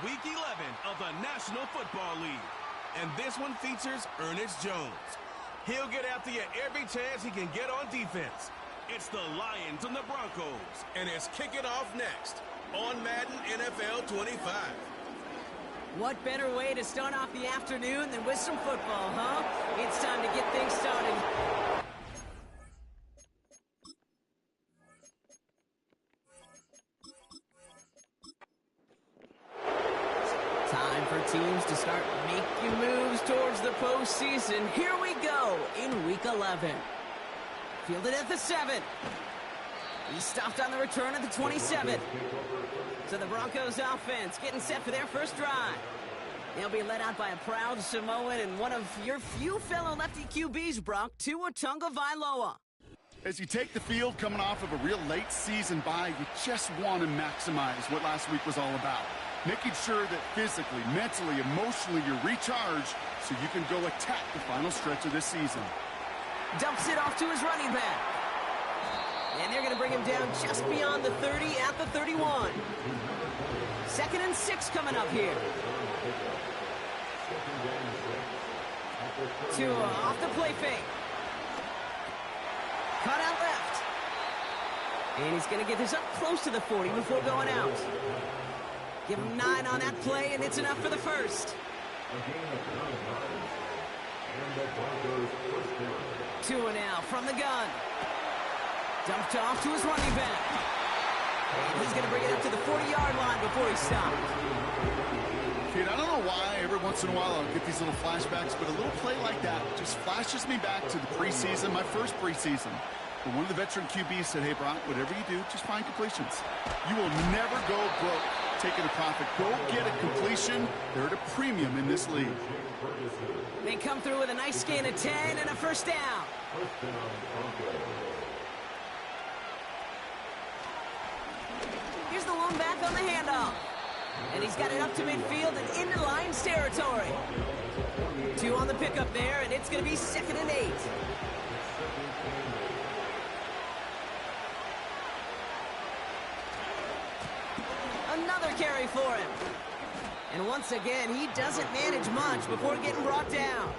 Week 11 of the National Football League. And this one features Ernest Jones. He'll get after you every chance he can get on defense. It's the Lions and the Broncos, and it's Kick It Off next on Madden NFL 25. What better way to start off the afternoon than with some football, huh? It's time to get things started. Time for teams to start making moves towards the postseason. Here we go in Week 11. Fielded at the 7. He stopped on the return at the 27. So the Broncos offense getting set for their first drive. They'll be led out by a proud Samoan and one of your few fellow lefty QBs, Brock, Tua Tagovailoa. As you take the field coming off of a real late season bye, you just want to maximize what last week was all about. Making sure that physically, mentally, emotionally you're recharged so you can go attack the final stretch of this season. Dumps it off to his running back. And they're going to bring him down just beyond the 30 at the 31. 2nd and 6 coming up here. Tua off the play fake. Cut out left. And he's going to get this up close to the 40 before going out. Give him 9 on that play, and it's enough for the first. Tua now from the gun. Dumped off to his running back. And he's going to bring it up to the 40-yard line before he stopped. Kid, I don't know why every once in a while I'll get these little flashbacks, but a little play like that just flashes me back to the preseason, my first preseason. But one of the veteran QBs said, hey, Brock, whatever you do, just find completions. You will never go broke taking a profit. Go get a completion. They're at a premium in this league. They come through with a nice gain of 10 and a first down. Here's the lone back on the handoff. And he's got it up to midfield and into Lions territory. 2 on the pickup there, and it's going to be 2nd and 8. Another carry for him. And once again, he doesn't manage much before getting brought down.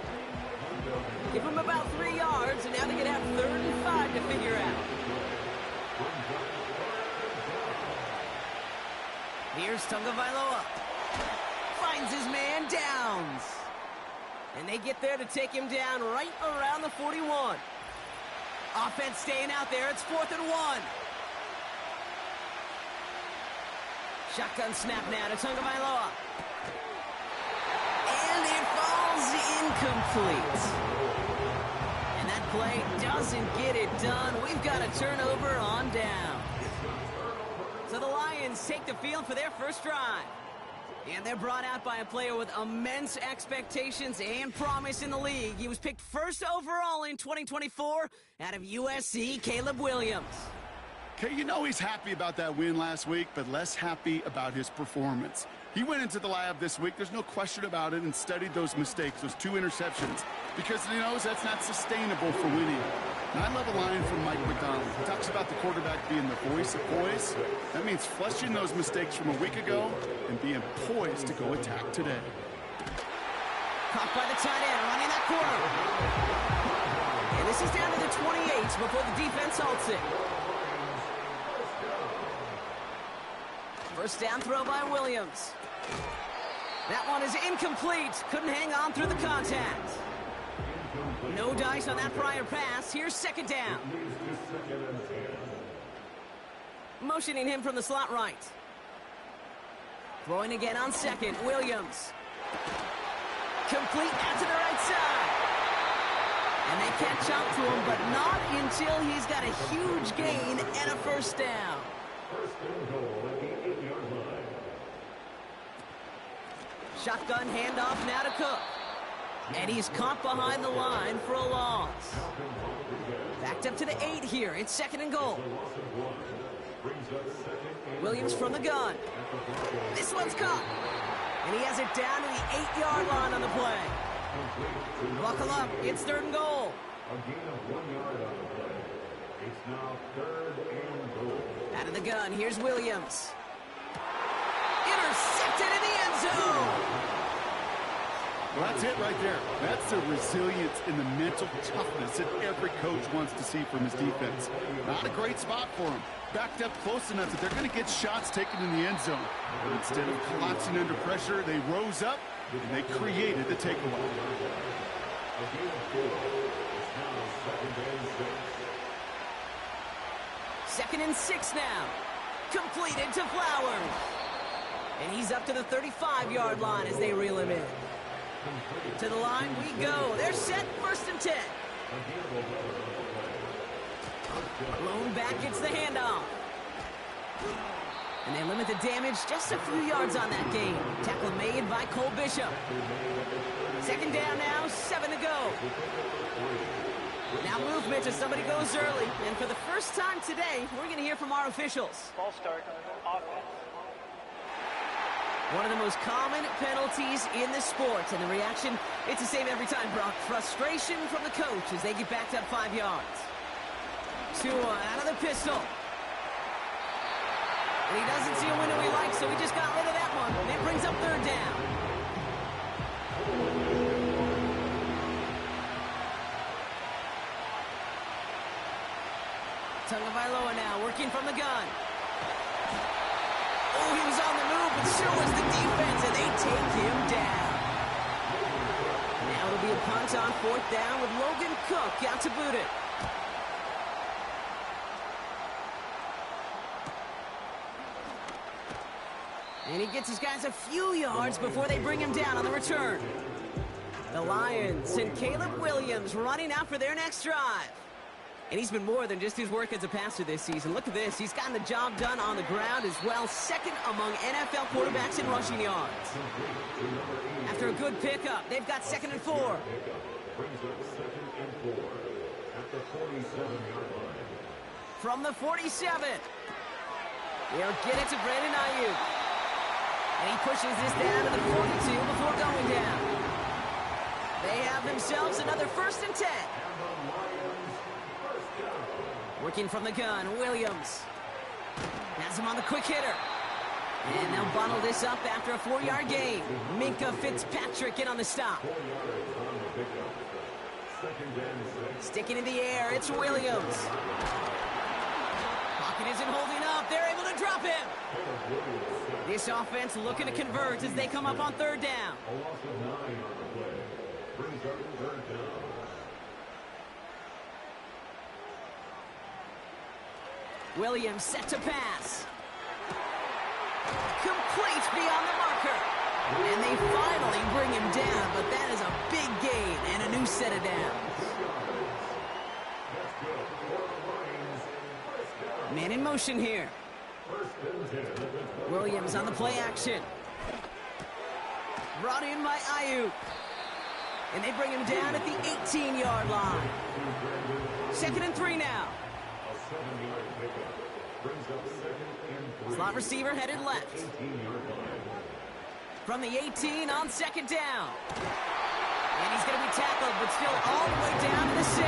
Give him about 3 yards, and now they can have 3rd and 5 to figure out. Here's Tagovailoa. Finds his man Downs. And they get there to take him down right around the 41. Offense staying out there. It's 4th and 1. Shotgun snap now to Tagovailoa. And it falls incomplete. And that play doesn't get it done. We've got a turnover on down. So the Lions take the field for their first drive. And they're brought out by a player with immense expectations and promise in the league. He was picked 1st overall in 2024 out of USC, Caleb Williams. Okay, you know he's happy about that win last week, but less happy about his performance. He went into the lab this week, there's no question about it, and studied those mistakes, those 2 interceptions, because he knows that's not sustainable for winning. And I love a line from Mike McDonald. He talks about the quarterback being the voice of poise. That means flushing those mistakes from a week ago and being poised to go attack today. Caught by the tight end, running that corner. And this is down to the 28 before the defense halts it. First down throw by Williams. That one is incomplete. Couldn't hang on through the contact. No dice on that prior pass. Here's 2nd down. Motioning him from the slot right. Throwing again on 2nd. Williams. Complete out to the right side. And they catch up to him, but not until he's got a huge gain and a first down. Shotgun handoff now to Cook. And he's caught behind the line for a loss. Backed up to the 8 here. It's 2nd and goal. Williams from the gun. This one's caught. And he has it down to the 8-yard line on the play. Buckle up. It's 3rd and goal. Out of the gun. Here's Williams. intercepted in the end zone. Well, that's it right there. That's the resilience and the mental toughness that every coach wants to see from his defense. Not a great spot for him. Backed up close enough that they're going to get shots taken in the end zone. But instead of collapsing under pressure, they rose up and they created the takeaway. Second and 6 now. Completed to Flowers. And he's up to the 35-yard line as they reel him in. To the line we go. They're set, 1st and 10. Blown back gets the handoff. And they limit the damage just a few yards on that game. Tackle made by Cole Bishop. 2nd down now, 7 to go. Now movement as somebody goes early. And for the first time today, we're going to hear from our officials. Ball start, offense. One of the most common penalties in the sport. And the reaction, it's the same every time, Brock. Frustration from the coach as they get backed up 5 yards. Tua out of the pistol. And he doesn't see a window he likes, so he just got rid of that one. And it brings up 3rd down. Tagovailoa now working from the gun. Oh, he was on the move, but so was the defense, and they take him down. Now it'll be a punt on 4th down with Logan Cook out to boot it. And he gets his guys a few yards before they bring him down on the return. The Lions and Caleb Williams running out for their next drive. And he's been more than just his work as a passer this season. Look at this. He's gotten the job done on the ground as well. 2nd among NFL quarterbacks in rushing yards. After a good pickup, they've got 2nd and 4. From the 47. They'll get it to Brandon Ayuk. And he pushes this down to the 42 before going down. They have themselves another 1st and 10. Working from the gun, Williams. Has him on the quick hitter. And they'll bundle this up after a 4-yard gain. Minkah Fitzpatrick in on the stop. Sticking in the air, it's Williams. Pocket isn't holding up. They're able to drop him. This offense looking to convert as they come up on 3rd down. Williams set to pass. Complete beyond the marker. And they finally bring him down, but that is a big gain and a new set of downs. Man in motion here. Williams on the play action. Brought in by Ayuk. And they bring him down at the 18-yard line. 2nd and 3 now. Slot receiver headed left. From the 18 on 2nd down. And he's going to be tackled, but still all the way down to the 6.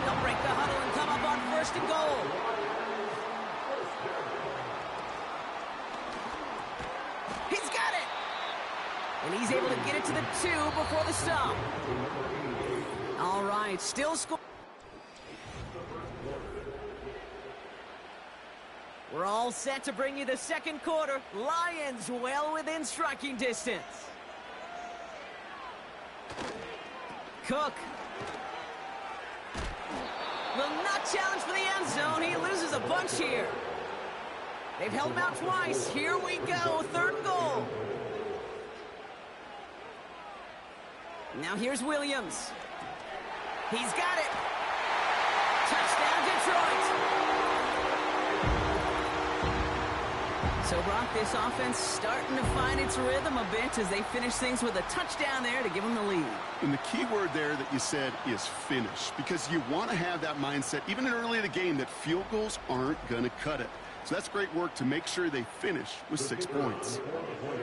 They'll break the huddle and come up on 1st and goal. He's got it! And he's able to get it to the 2 before the stop. All right, still score. We're all set to bring you the 2nd quarter. Lions well within striking distance. Cook will not challenge for the end zone. He loses a bunch here. They've held him out twice. Here we go. 3rd and goal. Now here's Williams. He's got it. Touchdown, Detroit. So, Brock, this offense starting to find its rhythm a bit as they finish things with a touchdown there to give them the lead. And the key word there that you said is finish, because you want to have that mindset, even early in the game, that field goals aren't going to cut it. So that's great work to make sure they finish with 6 points.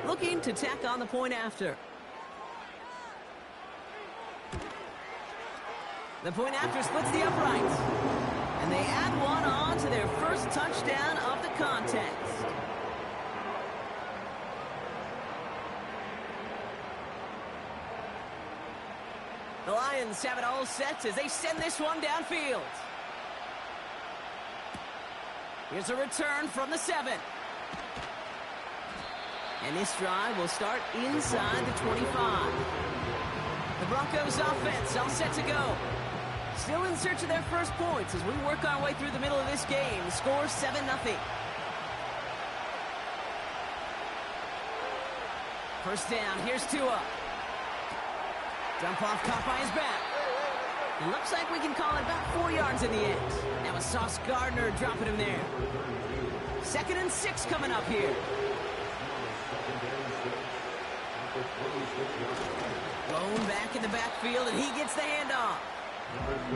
Looking to tack on the point after. The point after splits the uprights. And they add one on to their first touchdown of the contest. The Lions have it all set as they send this one downfield. Here's a return from the 7. And this drive will start inside the 25. The Broncos offense all set to go. Still in search of their first points as we work our way through the middle of this game. The score 7-0. First down, here's Tua. Dump off caught by his back. It looks like we can call it about 4 yards in the end. That was Sauce Gardner dropping him there. 2nd and 6 coming up here. Blown back in the backfield, and he gets the handoff.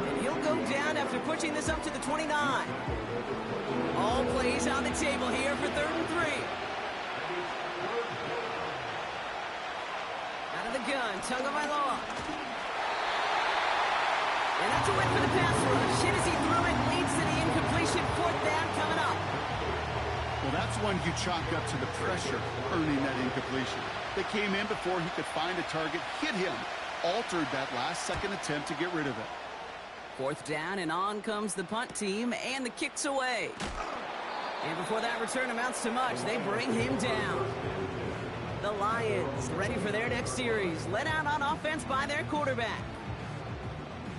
And he'll go down after pushing this up to the 29. All plays on the table here for 3rd and 3. Out of the gun, Tagovailoa. And that's a win for the pass rush. Hit as he threw it, leads to the incompletion. 4th down coming up. Well, that's one you chalk up to the pressure earning that incompletion. They came in before he could find a target, hit him, altered that last-second attempt to get rid of it. 4th down, and on comes the punt team, and the kick's away. And before that return amounts to much, they bring him down. The Lions ready for their next series, led out on offense by their quarterback.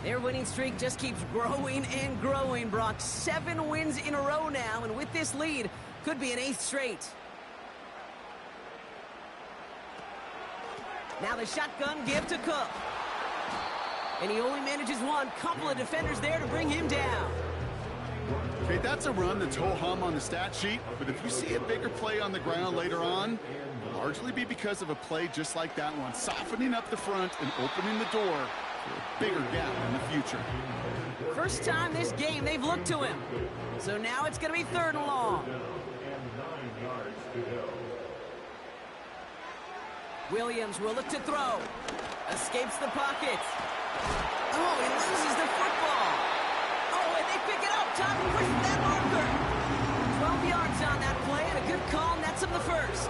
Their winning streak just keeps growing and growing, Brock. 7 wins in a row now, and with this lead, could be an 8th straight. Now the shotgun give to Cook. And he only manages one. Couple of defenders there to bring him down. Okay, that's a run that's ho-hum on the stat sheet, but if you see a bigger play on the ground later on, it'll largely be because of a play just like that one, softening up the front and opening the door for a bigger gap in the future. First time this game they've looked to him. So now it's going to be 3rd and long. Williams will look to throw. Escapes the pocket. Oh, he loses the football. Oh, and they pick it up. Time to push that marker. 12 yards on that play, and a good call nets him the first.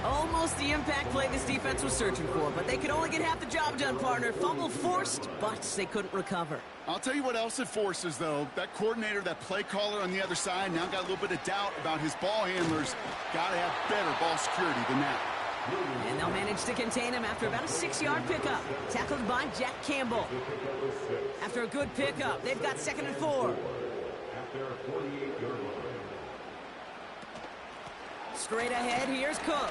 Almost the impact play this defense was searching for, but they could only get half the job done, partner. Fumble forced, but they couldn't recover. I'll tell you what else it forces, though. That coordinator, that play caller on the other side, now got a little bit of doubt about his ball handlers. Got to have better ball security than that. And they'll manage to contain him after about a 6-yard pickup. Tackled by Jack Campbell. After a good pickup, they've got 2nd and 4. Straight ahead, here's Cook.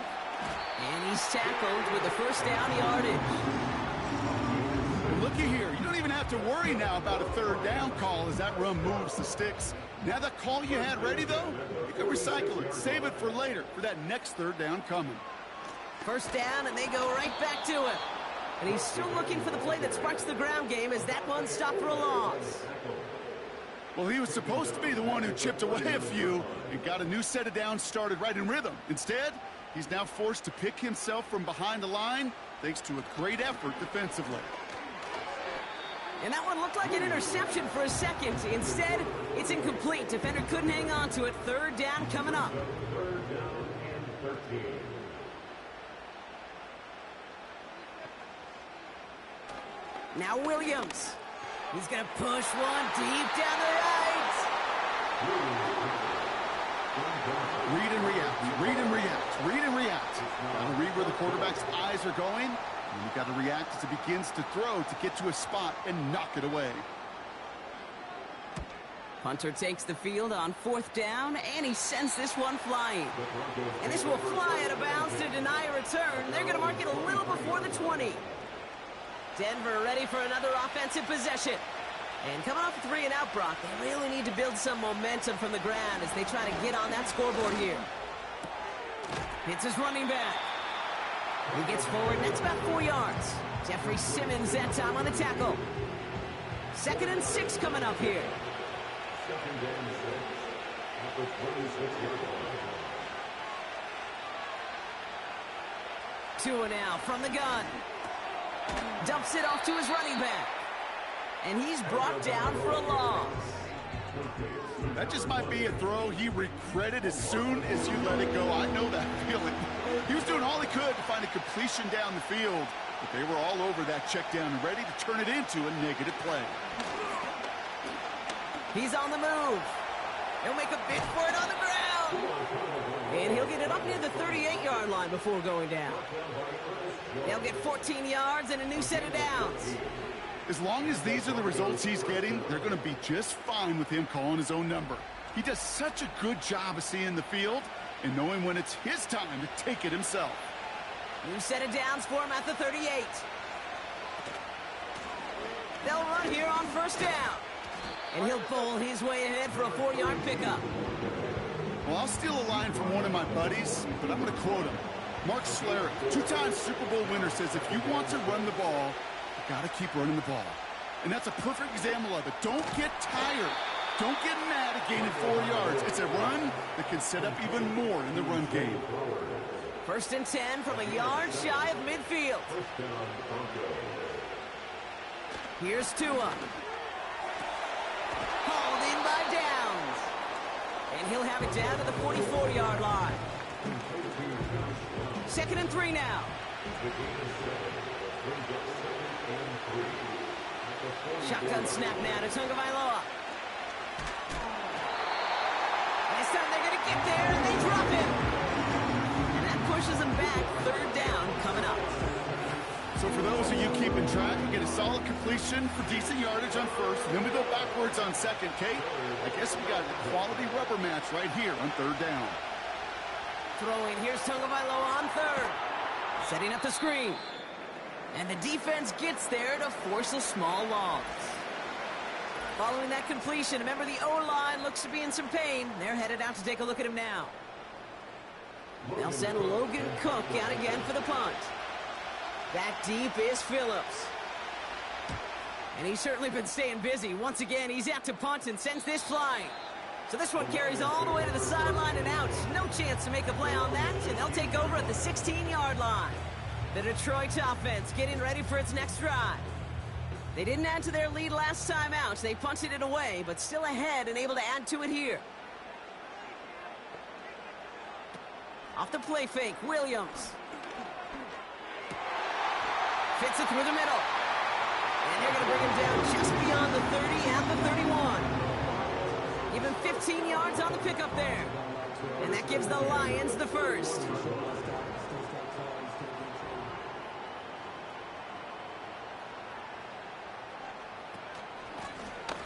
And he's tackled with the first down yardage. Looky here, you don't even have to worry now about a 3rd down call as that run moves the sticks. Now that call you had ready, though, you can recycle it, save it for later, for that next 3rd down coming. First down, and they go right back to him. And he's still looking for the play that sparks the ground game as that one stopped for a loss. Well, he was supposed to be the one who chipped away a few and got a new set of downs started right in rhythm. Instead, he's now forced to pick himself from behind the line thanks to a great effort defensively. And that one looked like an interception for a second. Instead, it's incomplete. Defender couldn't hang on to it. 3rd down coming up. 3rd down and 13. Now Williams. He's going to push one deep down the right. Read and react, read and react, read and react. Got to read where the quarterback's eyes are going, and you've got to react as he begins to throw to get to a spot and knock it away. Hunter takes the field on 4th down, and he sends this one flying. And this will fly out of bounds to deny a return. They're going to mark it a little before the 20. Denver ready for another offensive possession. And coming off a 3-and-out, Brock, they really need to build some momentum from the ground as they try to get on that scoreboard here. Hits his running back. He gets forward, and that's about 4 yards. Jeffrey Simmons that time on the tackle. 2nd and 6 coming up here. 2nd and 6 at the 26-yard line. Tua now from the gun. Dumps it off to his running back. And he's brought down for a loss. That just might be a throw he regretted as soon as you let it go. I know that feeling. He was doing all he could to find a completion down the field, but they were all over that check down and ready to turn it into a negative play. He's on the move. He'll make a bid for it on the ground. And he'll get it up near the 38-yard line before going down. They'll get 14 yards and a new set of downs. As long as these are the results he's getting, they're going to be just fine with him calling his own number. He does such a good job of seeing the field and knowing when it's his time to take it himself. New set of downs for him at the 38. They'll run here on first down. And he'll bowl his way ahead for a 4-yard pickup. Well, I'll steal a line from one of my buddies, but I'm going to quote him. Mark Schlereth, 2-time Super Bowl winner, says if you want to run the ball, you got to keep running the ball. And that's a perfect example of it. Don't get tired. Don't get mad at gaining 4 yards. It's a run that can set up even more in the run game. First and 10 from a yard shy of midfield. Here's Tua. Hauled in by Downs. And he'll have it down to the 44-yard line. 2nd and 3 now. Shotgun snap now to Tagovailoa. This time they're going to get there, and they drop him. And that pushes them back. 3rd down coming up. So for those of you keeping track, we get a solid completion for decent yardage on first, and then we go backwards on second. Kate, I guess we got a quality rubber match right here on 3rd down. Throwing, here's Tagovailoa on 3rd. Setting up the screen. And the defense gets there to force a small loss. Following that completion, remember the O-line looks to be in some pain. They're headed out to take a look at him now. They'll send Logan Cook out again for the punt. Back deep is Phillips. And he's certainly been staying busy. Once again, he's out to punt and sends this flying. So this one carries all the way to the sideline and out. No chance to make a play on that, and they'll take over at the 16-yard line. The Detroit offense getting ready for its next drive. They didn't add to their lead last time out. They punted it away, but still ahead and able to add to it here. Off the play fake, Williams. Fits it through the middle. And they're going to bring him down just beyond the 30 at the 31. Even 15 yards on the pickup there. And that gives the Lions the first.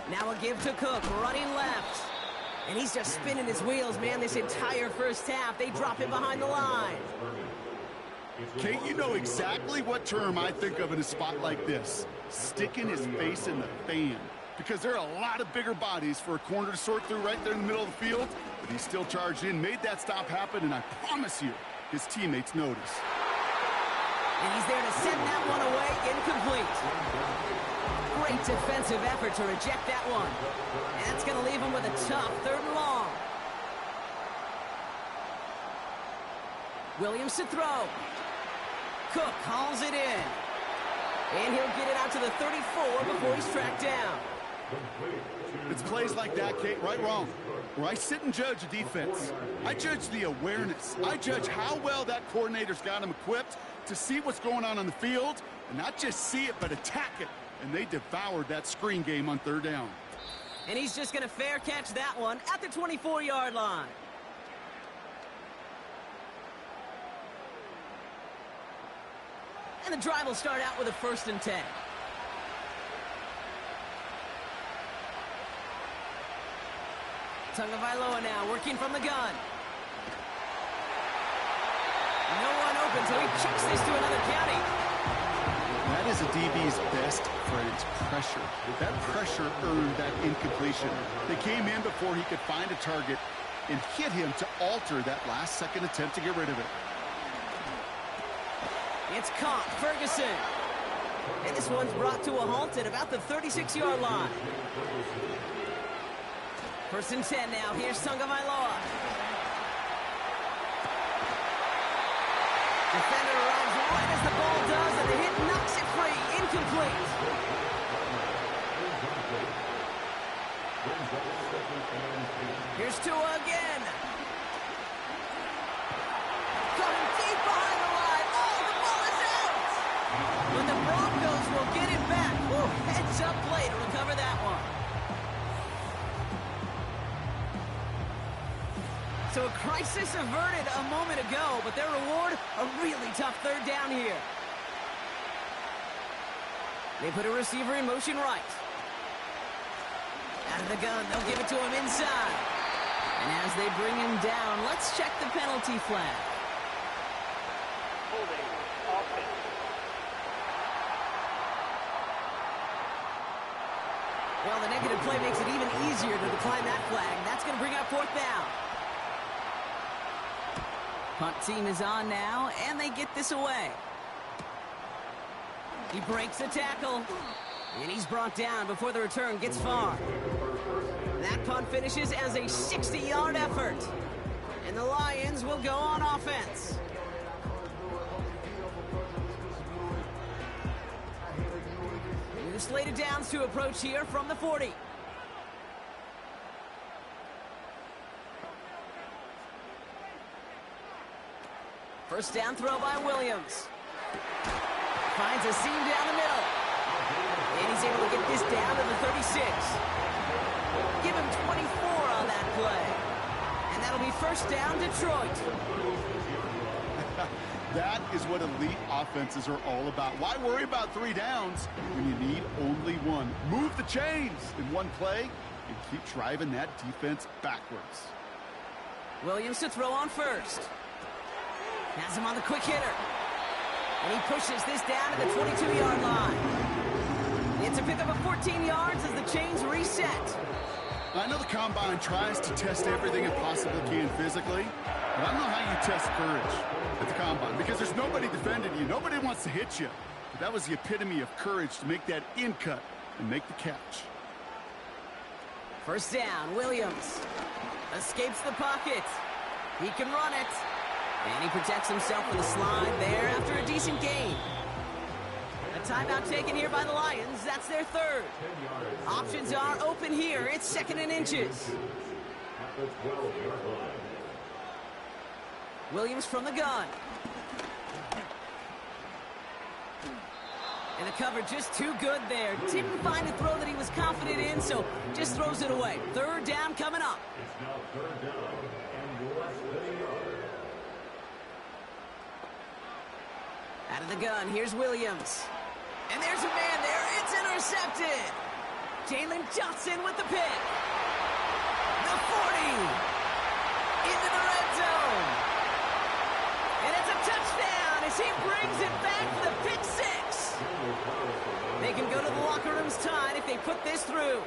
Now a give to Cook, running left. And he's just spinning his wheels, man, this entire first half. They drop him behind the line. Kate, you know exactly what term I think of in a spot like this. Sticking his face in the fan. Because there are a lot of bigger bodies for a corner to sort through right there in the middle of the field. But he still charged in, made that stop happen, and I promise you, his teammates notice. And he's there to send that one away, incomplete. Great defensive effort to reject that one. And that's going to leave him with a tough 3rd and long. Williams to throw. Cook hauls it in. And he'll get it out to the 34 before he's tracked down. It's plays like that, Kate, right, wrong, where I sit and judge a defense. I judge the awareness. I judge how well that coordinator's got him equipped to see what's going on the field, and not just see it, but attack it. And they devoured that screen game on 3rd down. And he's just going to fair catch that one at the 24-yard line. And the drive will start out with a 1st and 10. Tagovailoa now working from the gun. No one open, so he chucks this to another county. That is a DB's best friend, pressure. That pressure earned that incompletion. They came in before he could find a target and hit him to alter that last-second attempt to get rid of it. It's caught, Ferguson. And this one's brought to a halt at about the 36-yard line. 1st and 10 now. Here's Tagovailoa. Defender arrives right as the ball does, and the hit knocks it free. Incomplete. Here's Tua again. Coming deep behind the line. Oh, the ball is out. heads-up play to recover that one. So a crisis averted a moment ago, but their reward, a really tough third down here. They put a receiver in motion right. Out of the gun, they'll give it to him inside. And as they bring him down, let's check the penalty flag. Holding offense. Well, the negative play makes it even easier to decline that flag. That's going to bring up fourth down. Punt team is on now, and they get this away. He breaks a tackle, and he's brought down before the return gets far. That punt finishes as a 60-yard effort, and the Lions will go on offense. New slated downs to approach here from the 40. First down throw by Williams. Finds a seam down the middle. And he's able to get this down to the 36. Give him 24 on that play. And that'll be first down, Detroit. That is what elite offenses are all about. Why worry about 3 downs when you need only one? Move the chains in one play and keep driving that defense backwards. Williams to throw on first. Has him on the quick hitter. And he pushes this down to the 22-yard line. It's a pickup of 14 yards as the chains reset. I know the Combine tries to test everything it possibly can physically, but I don't know how you test courage at the Combine because there's nobody defending you. Nobody wants to hit you. But that was the epitome of courage to make that in cut and make the catch. First down, Williams escapes the pocket. He can run it. And he protects himself with a slide there after a decent gain. A timeout taken here by the Lions. That's their third. Options are open here. It's second and inches. Williams from the gun. And the cover just too good there. Didn't find a throw that he was confident in, so just throws it away. Third down coming up. It's now third down and less than a yard. Out of the gun, here's Williams. And there's a man there. It's intercepted. Jalen Johnson with the pick. The 40. Into the red zone. And it's a touchdown as he brings it back for the pick six. They can go to the locker rooms tied if they put this through.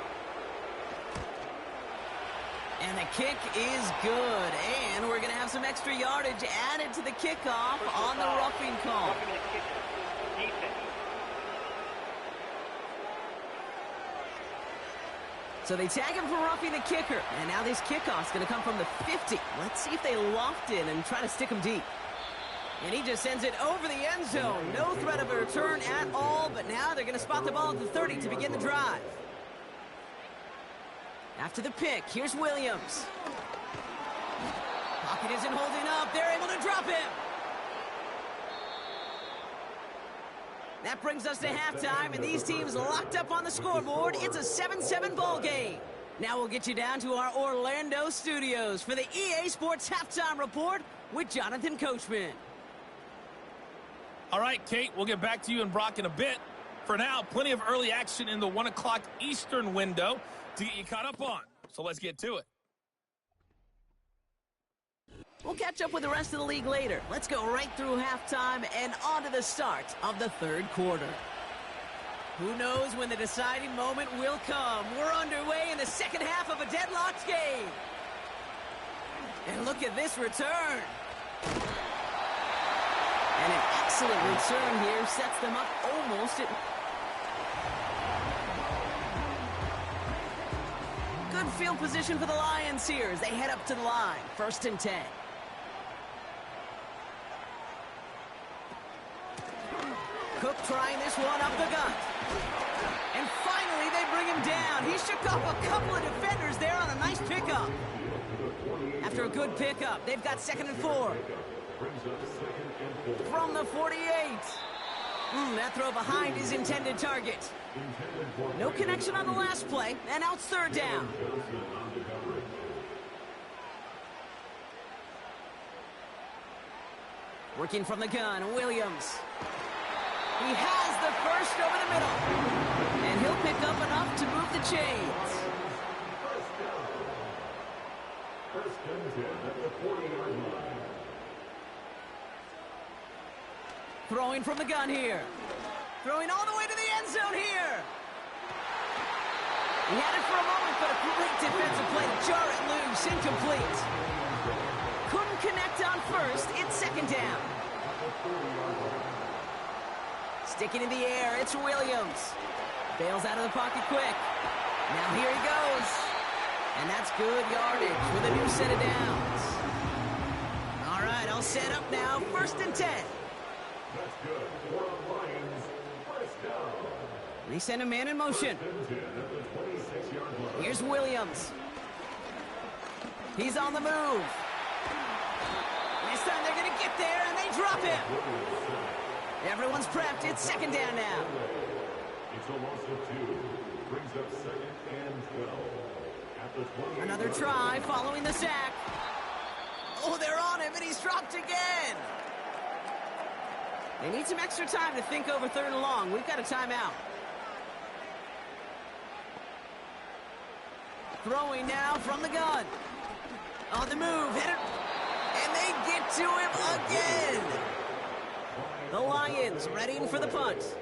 And the kick is good. And we're going to have some extra yardage added to the kickoff on the roughing call. Roughing the kicker. Defense. So they tag him for roughing the kicker. And now this kickoff's going to come from the 50. Let's see if they loft in and try to stick him deep. And he just sends it over the end zone. No threat of a return at all. But now they're going to spot the ball at the 30 to begin the drive. After the pick, here's Williams. Pocket isn't holding up. They're able to drop him. That brings us to halftime, and these teams locked up on the scoreboard. It's a 7-7 ball game. Now we'll get you down to our Orlando studios for the EA Sports Halftime Report with Jonathan Coachman. All right, Kate, we'll get back to you and Brock in a bit. For now, plenty of early action in the 1 o'clock Eastern window to get you caught up on. So let's get to it. We'll catch up with the rest of the league later. Let's go right through halftime and on to the start of the third quarter. Who knows when the deciding moment will come? We're underway in the second half of a deadlocked game. And look at this return. And an excellent return here sets them up almost at... Good field position for the Lions here as they head up to the line. First and 10. Cook trying this one up the gut. And finally they bring him down. He shook off a couple of defenders there on a nice pickup. After a good pickup, they've got second and 4. From the 48. That throw behind his intended target. No connection on the last play, and now it's third down. Working from the gun, Williams. He has the first over the middle. And he'll pick up enough to move the chains. First and 10 at the 40-yard line. Throwing from the gun here. Throwing all the way to the end zone here. He had it for a moment, but a great defensive play to jar it loose. Incomplete. Couldn't connect on first. It's second down. Sticking in the air, it's Williams. Bails out of the pocket quick. Now here he goes. And that's good yardage with a new set of downs. All right, all set up now. First and 10. That's good. For the Lions, first down. They send a man in motion. First and 10 at the 26-yard line. Here's Williams. He's on the move. This time they're going to get there, and they drop him. Everyone's prepped. It's second down now. It's a loss of 2. Brings up second and 12. At the 20. Another try following the sack. Oh, they're on him, and he's dropped again. They need some extra time to think over third and long. We've got a timeout. Throwing now from the gun. On the move, hit it. And they get to him again. The Lions readying for the punt.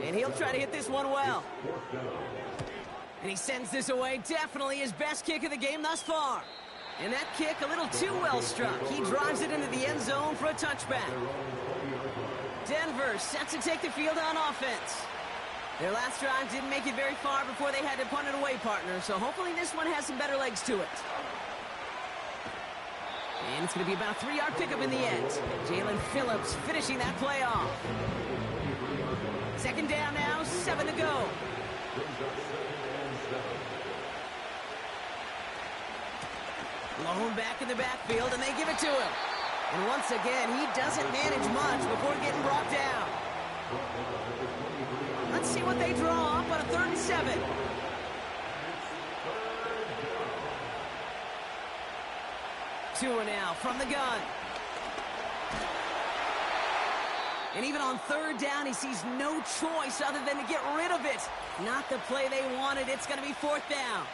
And he'll try to hit this one well. And he sends this away. Definitely his best kick of the game thus far. And that kick a little too well struck. He drives it into the end zone for a touchback. Denver set to take the field on offense. Their last drive didn't make it very far before they had to punt it away, partner. So hopefully this one has some better legs to it. And it's going to be about a 3-yard pickup in the end. Jalen Phillips finishing that play off. Second down now, 7 to go. Blown back in the backfield, and they give it to him. And once again, he doesn't manage much before getting brought down. Let's see what they draw up on a 3rd and 7. Tua now from the gun. And even on 3rd down, he sees no choice other than to get rid of it. Not the play they wanted. It's going to be 4th down.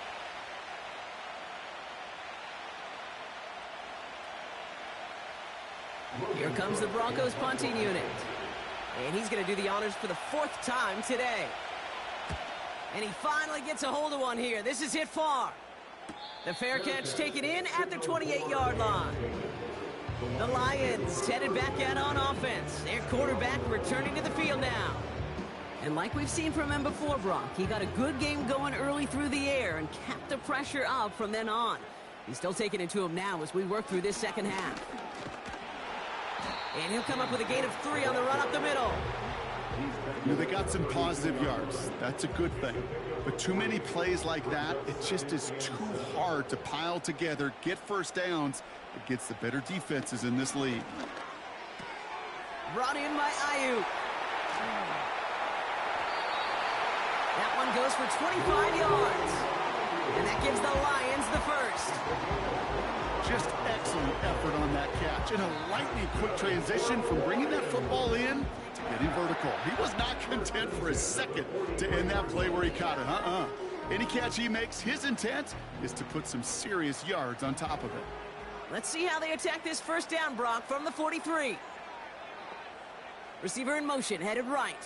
Here comes the Broncos punting unit. And he's going to do the honors for the 4th time today. And he finally gets a hold of one here. This is hit far. The fair catch taken in at the 28-yard line. The Lions headed back out on offense. Their quarterback returning to the field now. And like we've seen from him before, Brock, he got a good game going early through the air and kept the pressure up from then on. He's still taking it to him now as we work through this second half. And he'll come up with a gain of 3 on the run up the middle. You know, they got some positive yards. That's a good thing. But too many plays like that, it just is too hard to pile together, get first downs against the better defenses in this league. Brought in by Ayuk. That one goes for 25 yards. And that gives the Lions the first. Just excellent effort on that catch. And a lightning quick transition from bringing that football in to getting vertical. He was not content for a second to end that play where he caught it. Any catch he makes, his intent is to put some serious yards on top of it. Let's see how they attack this first down, Brock, from the 43. Receiver in motion, headed right.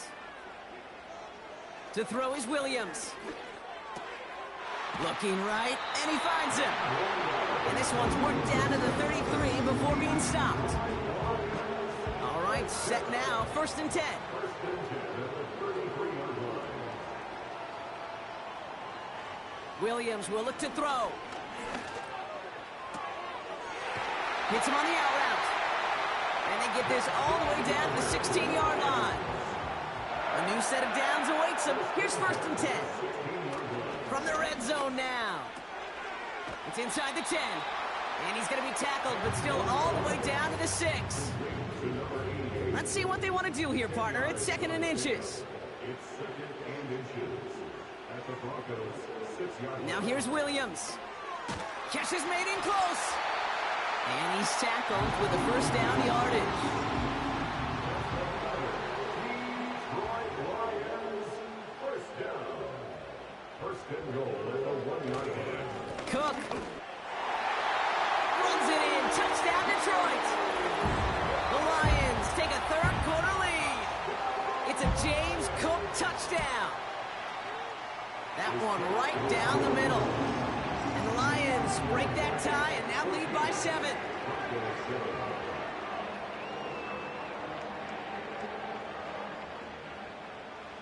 To throw is Williams. Looking right, and he finds him. And this one's worked down to the 33 before being stopped. All right, set now, 1st and 10. Williams will look to throw. Hits him on the out route. And they get this all the way down to the 16-yard line. A new set of downs awaits him. Here's 1st and 10. From the red zone now. It's inside the 10. And he's going to be tackled, but still all the way down to the 6. Let's see what they want to do here, partner. It's 2nd and inches. It's 2nd and inches at the Broncos' 6-yard line. Now here's Williams. Catch is made in close. And he's tackled with the first down yardage. Detroit Lions, first down. First and goal at the 1-yard line. Cook runs it in. Touchdown, Detroit. The Lions take a 3rd quarter lead. It's a James Cook touchdown. That one right down the middle. And the Lions break that tie and now lead by 7.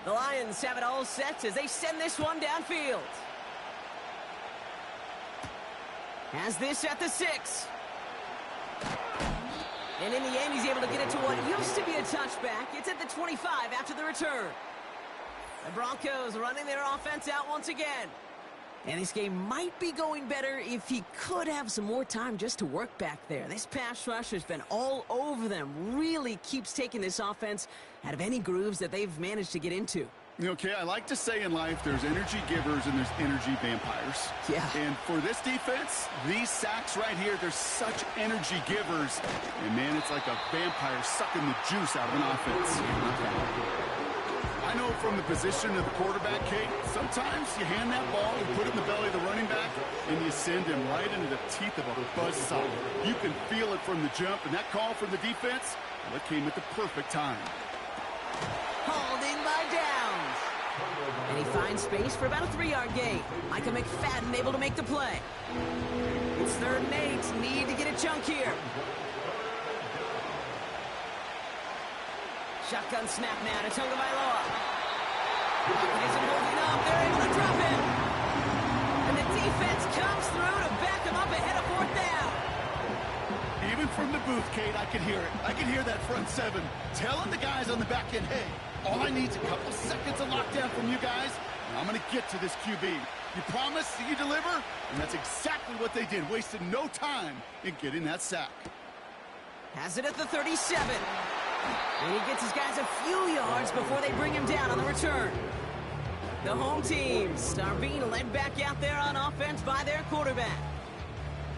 The Lions have it all set as they send this one downfield. Has this at the 6. And in the end, he's able to get it to what used to be a touchback. It's at the 25 after the return. The Broncos running their offense out once again. And this game might be going better if he could have some more time just to work back there. This pass rush has been all over them. Really keeps taking this offense out of any grooves that they've managed to get into. Okay, I like to say in life there's energy givers and there's energy vampires. Yeah. And for this defense, these sacks right here, they're such energy givers. And, man, it's like a vampire sucking the juice out of an offense. I know from the position of the quarterback, Kate, sometimes you hand that ball, you put it in the belly of the running back, and you send him right into the teeth of a buzzsaw. You can feel it from the jump, and that call from the defense, well, it came at the perfect time. Hauled in by Downs. And he finds space for about a 3-yard gain. Micah McFadden able to make the play. It's 3rd and 8. Need to get a chunk here. Shotgun snap now to Tagovailoa. Pocket isn't holding up. They're able to drop him. And the defense comes through to back him up ahead of 4th down. Even from the booth, Kate, I could hear it. I could hear that front 7 telling the guys on the back end, hey, all I need is a couple seconds of lockdown from you guys, and I'm going to get to this QB. You promise that you deliver? And that's exactly what they did, wasted no time in getting that sack. Has it at the 37. And he gets his guys a few yards before they bring him down on the return. The home teams are being led back out there on offense by their quarterback.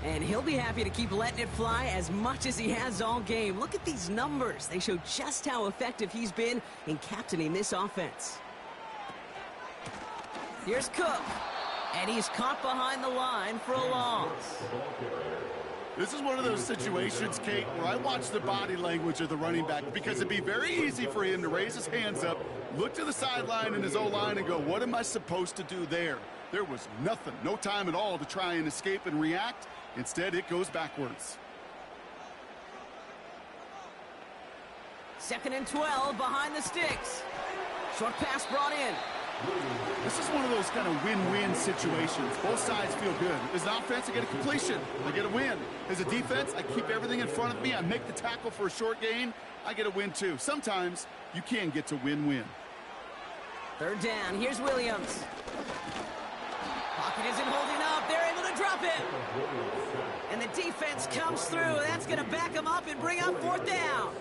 And he'll be happy to keep letting it fly as much as he has all game. Look at these numbers. They show just how effective he's been in captaining this offense. Here's Cook. And he's caught behind the line for a loss. This is one of those situations, Kate, where I watch the body language of the running back because it'd be very easy for him to raise his hands up, look to the sideline in his O-line and go, what am I supposed to do there? There was nothing, no time at all to try and escape and react. Instead, it goes backwards. 2nd and 12 behind the sticks. Short pass brought in. This is one of those kind of win-win situations. Both sides feel good. As an offense, I get a completion. I get a win. As a defense, I keep everything in front of me. I make the tackle for a short gain. I get a win, too. Sometimes you can get to win-win. 3rd down. Here's Williams. Pocket isn't holding up. They're able to drop it. And the defense comes through. That's going to back them up and bring up 4th down.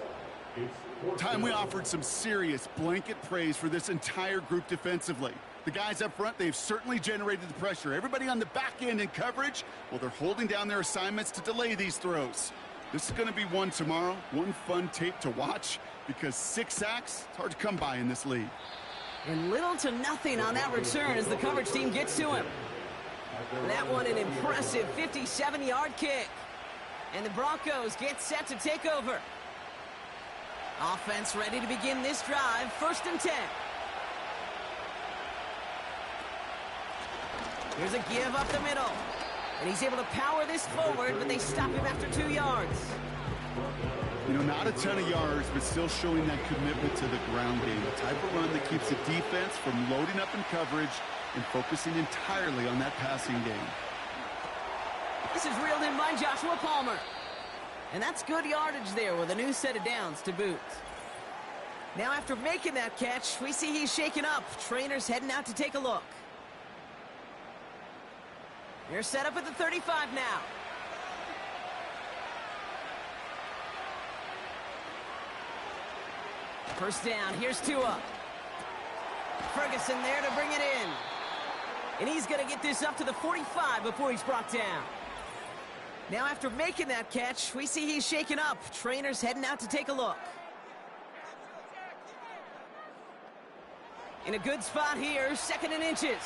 Time we offered some serious blanket praise for this entire group defensively. The guys up front, they've certainly generated the pressure. Everybody on the back end in coverage, well, they're holding down their assignments to delay these throws. This is going to be one tomorrow, one fun tape to watch, because 6 sacks, it's hard to come by in this league. And little to nothing on that return as the coverage team gets to him. That one an impressive 57-yard kick. And the Broncos get set to take over. Offense ready to begin this drive. 1st and 10. Here's a give up the middle. And he's able to power this forward, but they stop him after 2 yards. You know, not a ton of yards, but still showing that commitment to the ground game. The type of run that keeps the defense from loading up in coverage and focusing entirely on that passing game. This is reeled in by Joshua Palmer. And that's good yardage there with a new set of downs to boot. Now after making that catch, we see he's shaken up. Trainer's heading out to take a look. They're set up at the 35 now. First down, here's Tua. Ferguson there to bring it in. And he's going to get this up to the 45 before he's brought down. Now after making that catch, we see he's shaken up. Trainer's heading out to take a look. In a good spot here, 2nd and inches.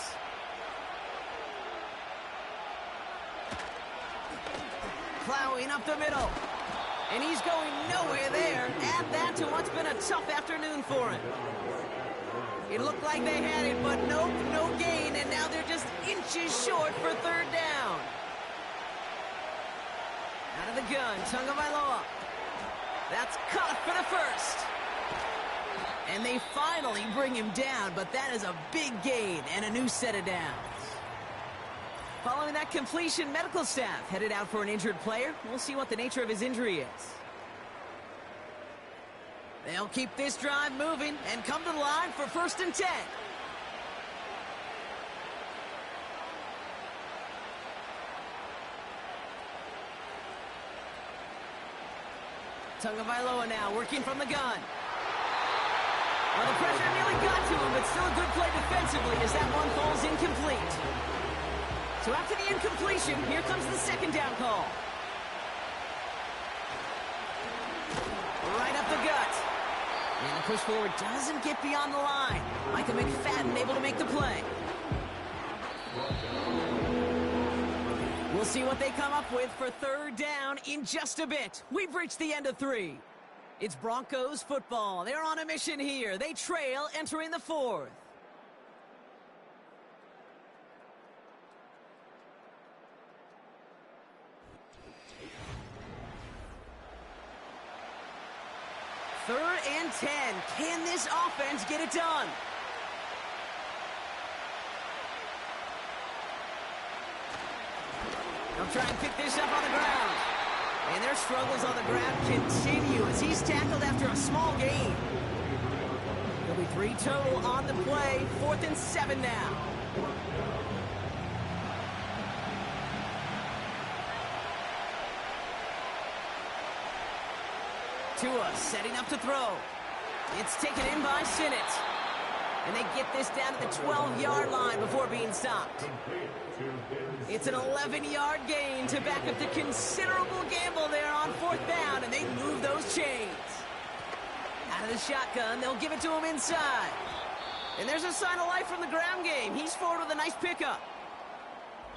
Plowing up the middle. And he's going nowhere there. Add that to what's been a tough afternoon for him. It looked like they had it, but nope, no gain, and now they're just inches short for 3rd down. Out of the gun, Tagovailoa. That's caught for the 1st. And they finally bring him down, but that is a big gain and a new set of downs. Following that completion, medical staff headed out for an injured player. We'll see what the nature of his injury is. They'll keep this drive moving and come to the line for 1st and 10. Tagovailoa now working from the gun. Well, the pressure nearly got to him, but still a good play defensively as that one falls incomplete. So after the incompletion, here comes the 2nd down call. Right up the gut. And the push forward doesn't get beyond the line. Micah McFadden able to make the play. We'll see what they come up with for 3rd down in just a bit. We've reached the end of 3. It's Broncos football. They're on a mission here. They trail entering the 4th. Third and 10. Can this offense get it done? They'll try and pick this up on the ground. And their struggles on the ground continue as he's tackled after a small gain. There'll be 3 total on the play. 4th and 7 now. Tua setting up to throw. It's taken in by Sinnott. And they get this down to the 12-yard line before being stopped. It's an 11-yard gain to back up the considerable gamble there on 4th down, and they move those chains. Out of the shotgun, they'll give it to him inside. And there's a sign of life from the ground game. He's forward with a nice pickup.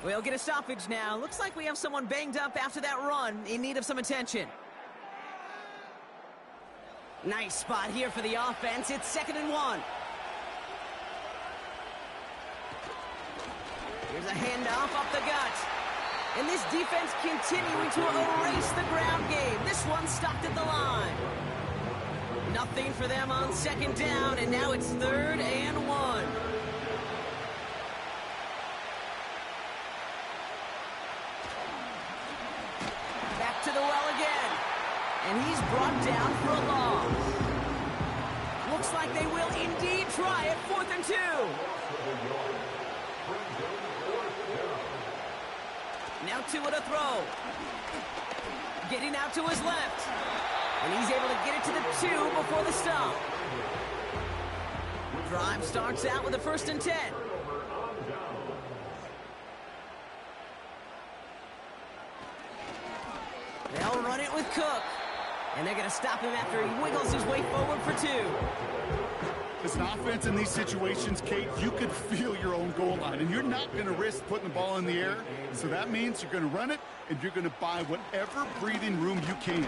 We'll get a stoppage now. Looks like we have someone banged up after that run in need of some attention. Nice spot here for the offense. It's 2nd and 1. Here's a handoff up the gut. And this defense continuing to erase the ground game. This one stopped at the line. Nothing for them on 2nd down, and now it's 3rd and 1. Back to the well again. And he's brought down for a loss. Looks like they will indeed try it. 4th and 2. Now Tua to throw. Getting out to his left. And he's able to get it to the 2 before the stop. Drive starts out with a 1st and 10. They'll run it with Cook. And they're going to stop him after he wiggles his way forward for 2. As an offense in these situations, Kate, you could feel your own goal line, and you're not going to risk putting the ball in the air. So that means you're going to run it, and you're going to buy whatever breathing room you can.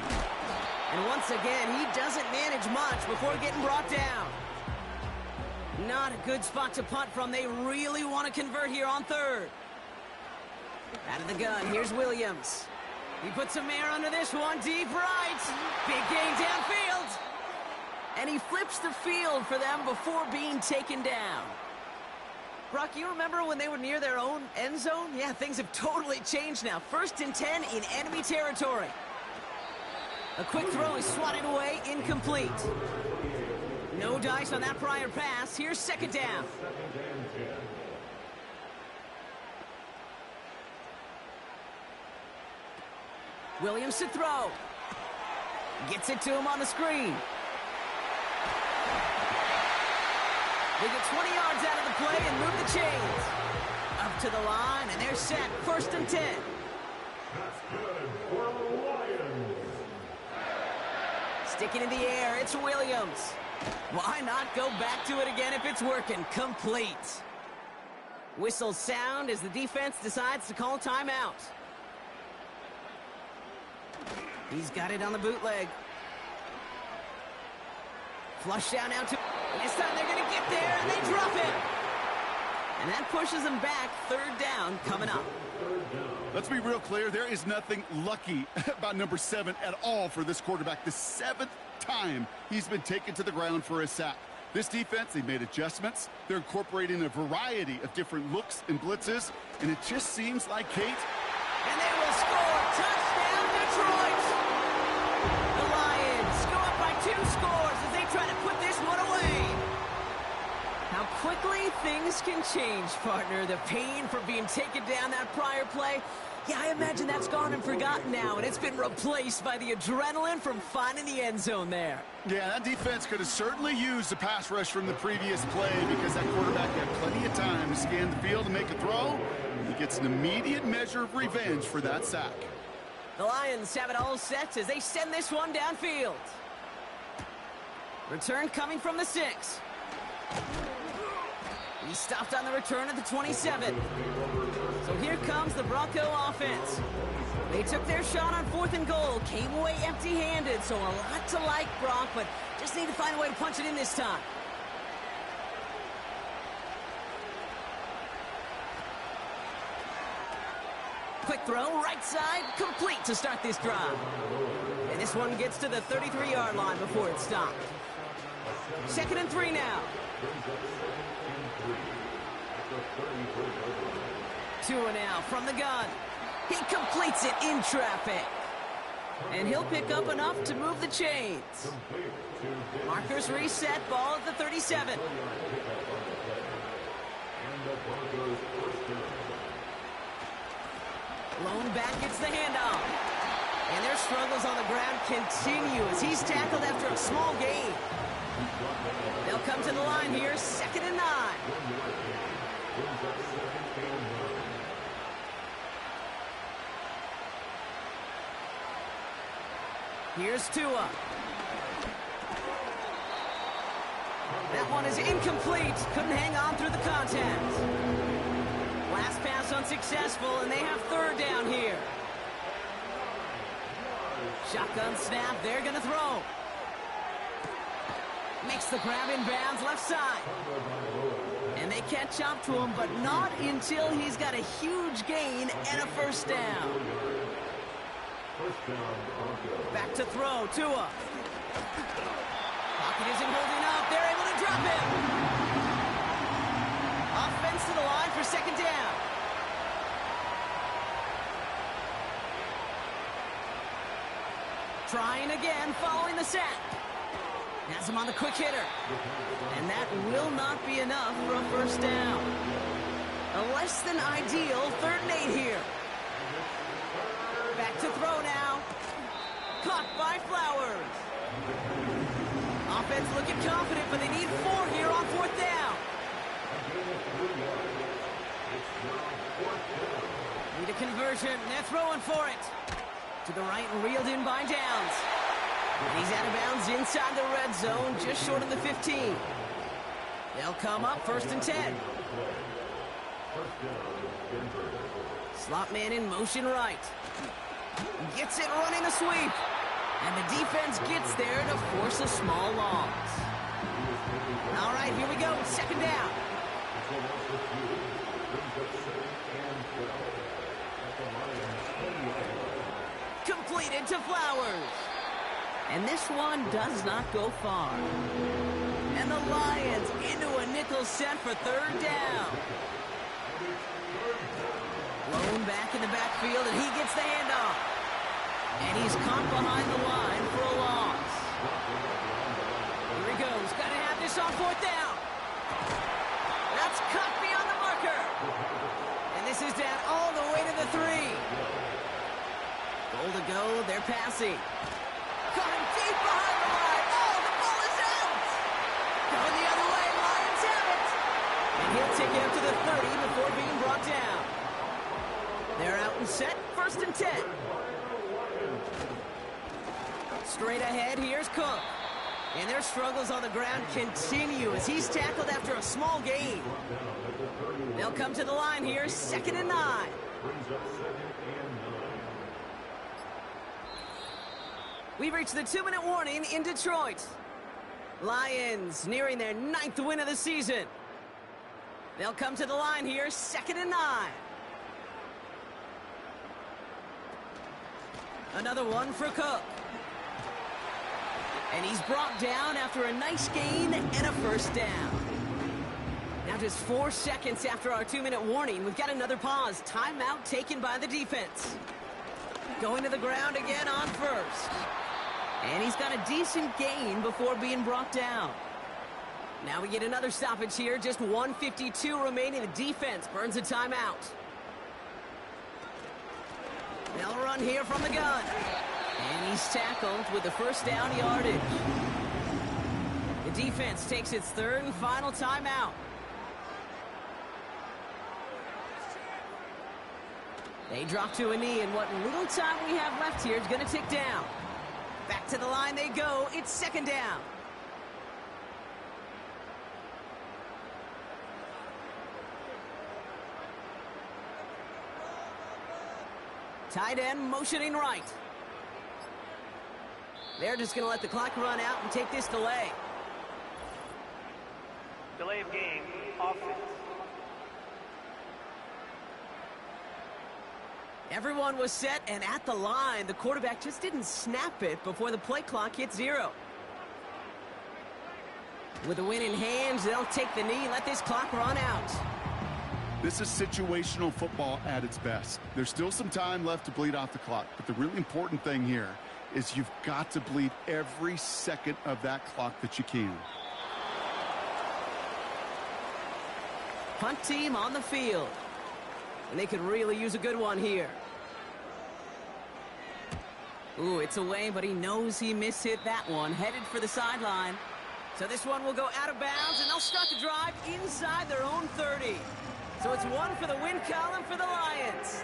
And once again, he doesn't manage much before getting brought down. Not a good spot to punt from. They really want to convert here on 3rd. Out of the gun, here's Williams. He puts some air under this one, deep right. Big gain downfield. And he flips the field for them before being taken down. Brock, you remember when they were near their own end zone? Yeah, things have totally changed now. 1st and 10 in enemy territory. A quick throw is swatted away, incomplete. No dice on that prior pass. Here's 2nd down. Williams to throw. Gets it to him on the screen. They get 20 yards out of the play and move the chains. Up to the line, and they're set. 1st and 10. That's good for the Lions. Sticking in the air, it's Williams. Why not go back to it again if it's working? Complete. Whistles sound as the defense decides to call timeout. He's got it on the bootleg. Flush down now to... And this time they're going to get there, and they drop it. And that pushes them back. 3rd down coming up. Let's be real clear. There is nothing lucky about number 7 at all for this quarterback. The 7th time he's been taken to the ground for a sack. This defense, they made adjustments. They're incorporating a variety of different looks and blitzes. And it just seems like, Kate... And they will score. Touchdown, Detroit. The Lions go up by 2 scores as they try to put this one away. How quickly things can change, partner. The pain for being taken down that prior play. Yeah, I imagine that's gone and forgotten now, and it's been replaced by the adrenaline from finding the end zone there. Yeah, that defense could have certainly used the pass rush from the previous play because that quarterback had plenty of time to scan the field and make a throw. He gets an immediate measure of revenge for that sack. The Lions have it all set as they send this one downfield. Return coming from the 6. He stopped on the return at the 27. So here comes the Bronco offense. They took their shot on 4th and goal, came away empty-handed, so a lot to like, Brock, but just need to find a way to punch it in this time. Quick throw, right side, complete to start this drive. And this one gets to the 33-yard line before it's stopped. 2nd and 3 now. Tua now from the gun. He completes it in traffic. And he'll pick up enough to move the chains. Markers reset, ball at the 37. Lone back gets the handoff. And their struggles on the ground continue as he's tackled after a small gain. They'll come to the line here, 2nd and 9. Here's Tua. That one is incomplete. Couldn't hang on through the contact. Last pass unsuccessful, and they have 3rd down here. Shotgun snap. They're going to throw. Makes the grab in bounds left side. And they catch up to him, but not until he's got a huge gain and a 1st down. Back to throw, Tua. Pocket isn't holding up. They're able to drop him. Offense to the line for 2nd down. Trying again, following the sack. Has him on the quick hitter. And that will not be enough for a 1st down. A less than ideal 3rd and 8 here. Back to throw now. Caught by Flowers. Offense looking confident, but they need 4 here on 4th down. Need a conversion. They're throwing for it. To the right and reeled in by Downs. And he's out of bounds inside the red zone, just short of the 15. They'll come up 1st and 10. Slot man in motion right. Gets it running a sweep. And the defense gets there to force a small loss. All right, here we go. 2nd down. Completed to Flowers. And this one does not go far. And the Lions into a nickel set for 3rd down. Lone back in the backfield, and he gets the handoff. And he's caught behind the line for a loss. Here he goes. Got to have this on 4th down. That's cut beyond the marker. And this is down all the way to the 3. Goal to go. They're passing. Coming deep behind the line. Oh, the ball is out. Going the other way. Lions have take it up to the 30 before being brought down. They're out and set, 1st and 10. Straight ahead, here's Cook. And their struggles on the ground continue as he's tackled after a small gain. They'll come to the line here, 2nd and 9. We've reached the 2-minute warning in Detroit. Lions nearing their 9th win of the season. They'll come to the line here, 2nd and 9. Another one for Cook. And he's brought down after a nice gain and a 1st down. Now just 4 seconds after our 2-minute warning, we've got another pause. Timeout taken by the defense. Going to the ground again on 1st. And he's got a decent gain before being brought down. Now we get another stoppage here. Just 1:52 remaining. The defense burns a timeout. They'll run here from the gun. And he's tackled with the 1st down yardage. The defense takes its 3rd and final timeout. They drop to a knee, and what little time we have left here is going to tick down. Back to the line they go. It's 2nd down. Tight end motioning right. They're just going to let the clock run out and take this delay. Delay of game, offense. Everyone was set and at the line. The quarterback just didn't snap it before the play clock hit 0. With the win in hand, they'll take the knee, let this clock run out. This is situational football at its best. There's still some time left to bleed off the clock, but the really important thing here is you've got to bleed every second of that clock that you can. Punt team on the field. And they could really use a good one here. Ooh, it's away, but he knows he mishit that one. Headed for the sideline. So this one will go out of bounds, and they'll start the drive inside their own 30. So it's 1 for the win column for the Lions.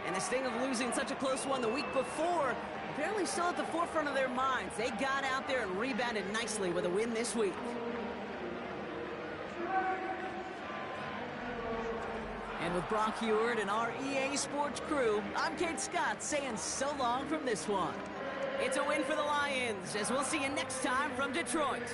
And the sting of losing such a close one the week before, apparently still at the forefront of their minds. They got out there and rebounded nicely with a win this week. And with Brock Heward and our EA Sports crew, I'm Kate Scott saying so long from this one. It's a win for the Lions, as we'll see you next time from Detroit.